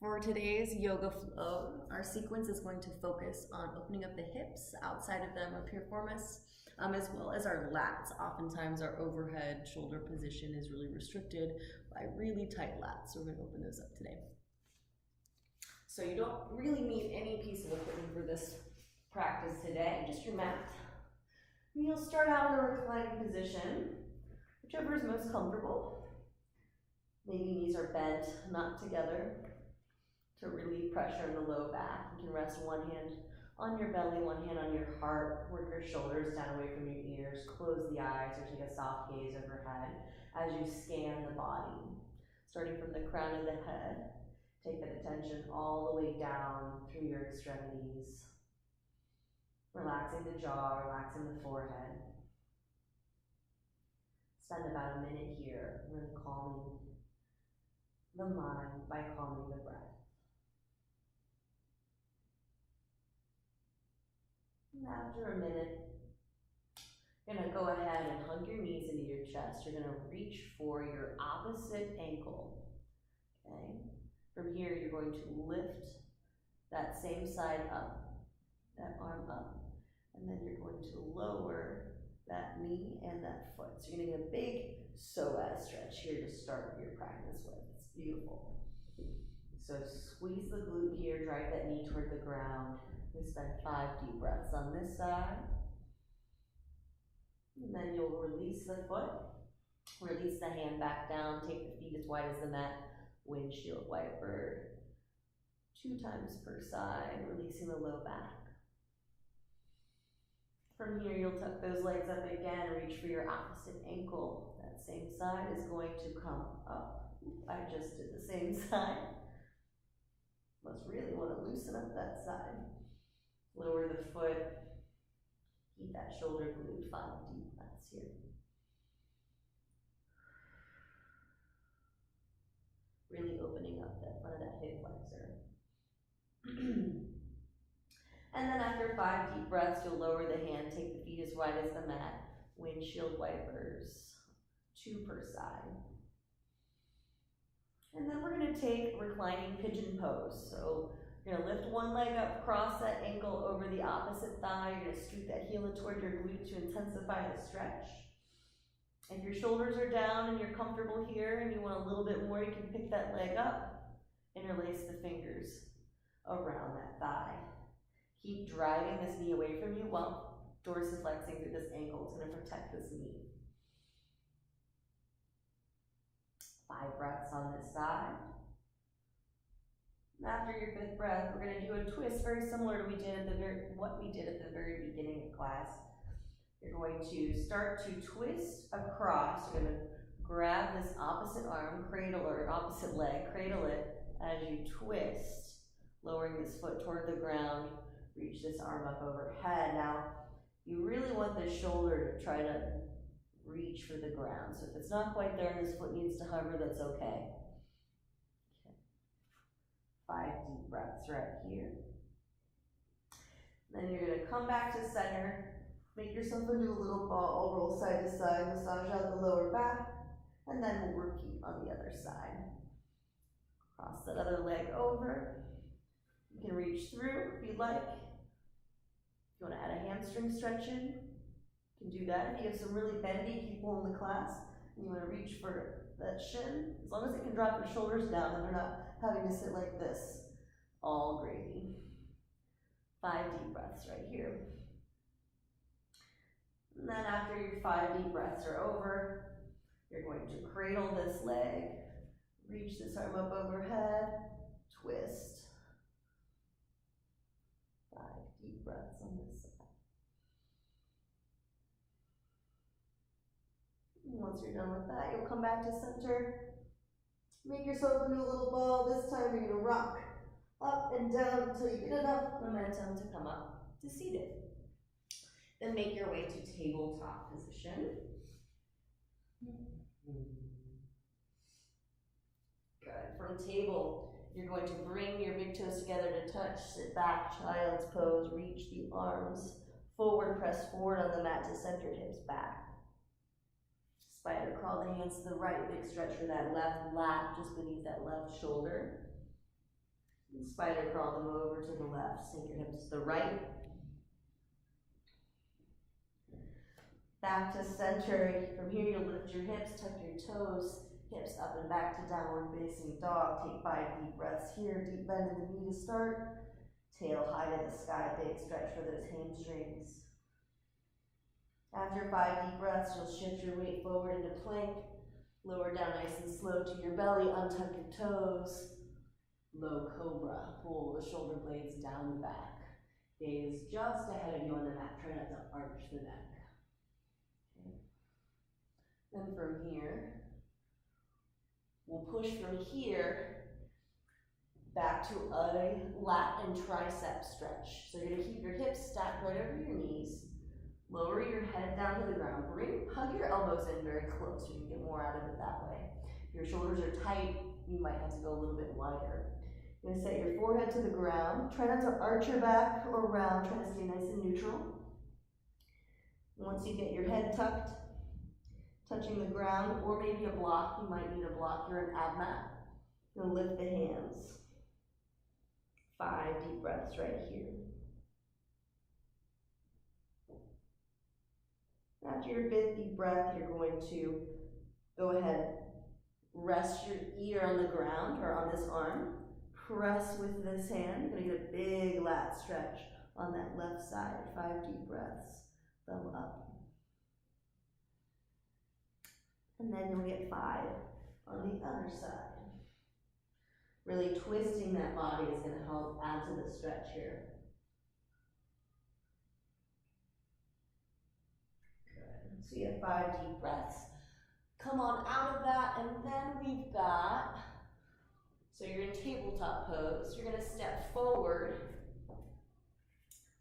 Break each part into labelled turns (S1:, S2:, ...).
S1: For today's yoga flow, our sequence is going to focus on opening up the hips. Outside of them are piriformis, as well as our lats. Oftentimes our overhead shoulder position is really restricted by really tight lats, so we're going to open those up today. So you don't really need any piece of equipment for this practice today, just your mat. And you'll start out in a reclining position, whichever is most comfortable. Maybe knees are bent, not together, to relieve pressure in the low back. You can rest one hand on your belly, one hand on your heart, work your shoulders down away from your ears, close the eyes or take a soft gaze overhead as you scan the body. Starting from the crown of the head, take that attention all the way down through your extremities. Relaxing the jaw, relaxing the forehead. Spend about a minute here, really calming the mind by calming the breath. And after a minute, you're going to go ahead and hug your knees into your chest. You're going to reach for your opposite ankle. Okay? From here, you're going to lift that same side up, that arm up, and then you're going to lower that knee and that foot. So you're going to get a big psoas stretch here to start your practice with. It's beautiful. So squeeze the glute here, drive that knee toward the ground. We spend 5 deep breaths on this side. And then you'll release the foot, release the hand back down, take the feet as wide as the mat, windshield wiper. 2 times per side, releasing the low back. From here, you'll tuck those legs up again, reach for your opposite ankle. That same side is going to come up. I just did the same side. Must really want to loosen up that side. Lower the foot, keep that shoulder glued, 5 deep breaths here. Really opening up that front of that hip flexor. And then after 5 deep breaths, you'll lower the hand, take the feet as wide as the mat, windshield wipers, 2 per side. And then we're going to take reclining pigeon pose. So you're going to lift one leg up, cross that ankle over the opposite thigh. You're going to scoot that heel toward your glute to intensify the stretch. If your shoulders are down and you're comfortable here and you want a little bit more, you can pick that leg up, interlace the fingers around that thigh. Keep driving this knee away from you while dorsiflexing through this ankle. It's going to protect this knee. 5 breaths on this side. After your 5th breath, we're going to do a twist very similar to what we did at the very beginning of class. You're going to start to twist across. You're going to grab this opposite arm, cradle, or opposite leg, cradle it as you twist, lowering this foot toward the ground. Reach this arm up overhead. Now, you really want this shoulder to try to reach for the ground. So if it's not quite there and this foot needs to hover, that's okay. 5 deep breaths right here. Then you're going to come back to center. Make yourself into a little ball. Roll side to side. Massage out the lower back. And then we'll repeat on the other side. Cross that other leg over. You can reach through if you'd like. If you want to add a hamstring stretch in, you can do that. If you have some really bendy people in the class and you want to reach for that shin, as long as it can drop your shoulders down and they're not having to sit like this, all gravy. 5 deep breaths right here. And then after your 5 deep breaths are over, you're going to cradle this leg, reach this arm up overhead, twist. 5 deep breaths on this side. And once you're done with that, you'll come back to center. Make yourself into a little ball. This time you're going to rock up and down until you get enough momentum to come up to seated. Then make your way to tabletop position. Good. From table, you're going to bring your big toes together to touch. Sit back, child's pose. Reach the arms forward, press forward on the mat to center your hips back. Spider crawl the hands to the right, big stretch for that left lat just beneath that left shoulder. And spider crawl them over to the left. Sink your hips to the right. Back to center. From here, you'll lift your hips, tuck your toes, hips up and back to downward facing dog. Take 5 deep breaths here. Deep bend in the knee to start. Tail high to the sky. Big stretch for those hamstrings. After 5 deep breaths, you'll shift your weight forward into plank. Lower down nice and slow to your belly. Untuck your toes. Low cobra. Pull the shoulder blades down the back. Gaze just ahead of you on the mat. Try not to arch the neck. Okay. Then from here, we'll push from here back to a lat and tricep stretch. So you're gonna keep your hips stacked right over your knees. Lower your head down to the ground. Hug your elbows in very close. You can get more out of it that way. If your shoulders are tight, you might have to go a little bit wider. You're gonna set your forehead to the ground. Try not to arch your back or round. Try to stay nice and neutral. Once you get your head tucked, touching the ground, or maybe a block, you might need a block. You're an ab mat. You're gonna lift the hands. 5 deep breaths right here. After your 5th deep breath, you're going to go ahead, rest your ear on the ground or on this arm. Press with this hand. You're going to get a big lat stretch on that left side. 5 deep breaths. Thumb up. And then you'll get 5 on the other side. Really twisting that body is going to help add to the stretch here. Good. So you have 5 deep breaths. Come on out of that, and then we've got, so you're in tabletop pose. You're going to step forward.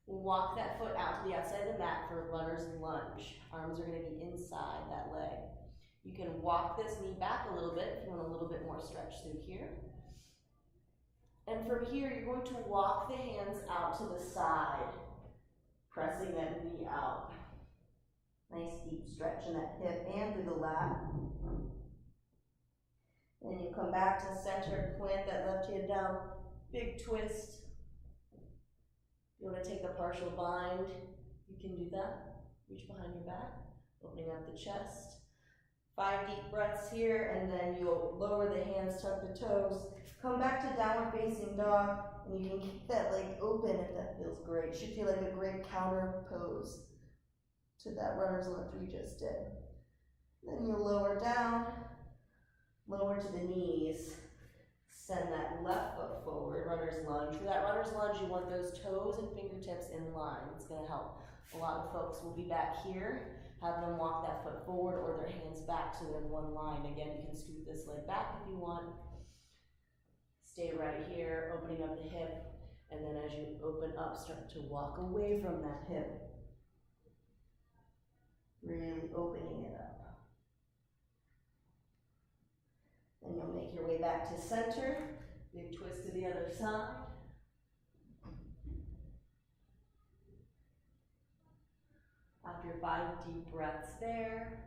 S1: Walk that foot out to the outside of the mat for a runner's lunge. Arms are going to be inside that leg. You can walk this knee back a little bit if you want a little bit more stretch through here. And from here, you're going to walk the hands out to the side, pressing that knee out. Nice deep stretch in that hip and through the lat. Then you come back to center, plant that left hand down, big twist. If you want to take a partial bind, you can do that. Reach behind your back, opening up the chest. 5 deep breaths here, and then you'll lower the hands, tuck the toes. Come back to downward facing dog, and you can keep that leg open if that feels great. Should feel like a great counter pose to that runner's lunge we just did. Then you'll lower down, lower to the knees. Send that left foot forward, runner's lunge. For that runner's lunge, you want those toes and fingertips in line. It's going to help. A lot of folks will be back here. Have them walk that foot forward or their hands back so they're in one line. Again, you can scoot this leg back if you want. Stay right here, opening up the hip. And then as you open up, start to walk away from that hip. Really opening it up. Then you'll make your way back to center. Big twist to the other side. After 5 deep breaths there,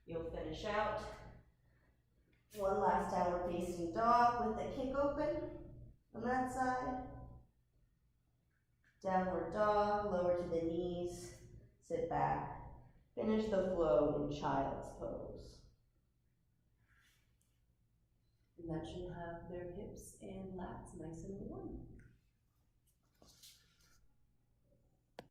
S1: you'll finish out. One last downward facing dog with the kick open on that side. Downward dog, lower to the knees, sit back. Finish the flow in child's pose. And that should have their hips and lats nice and warm.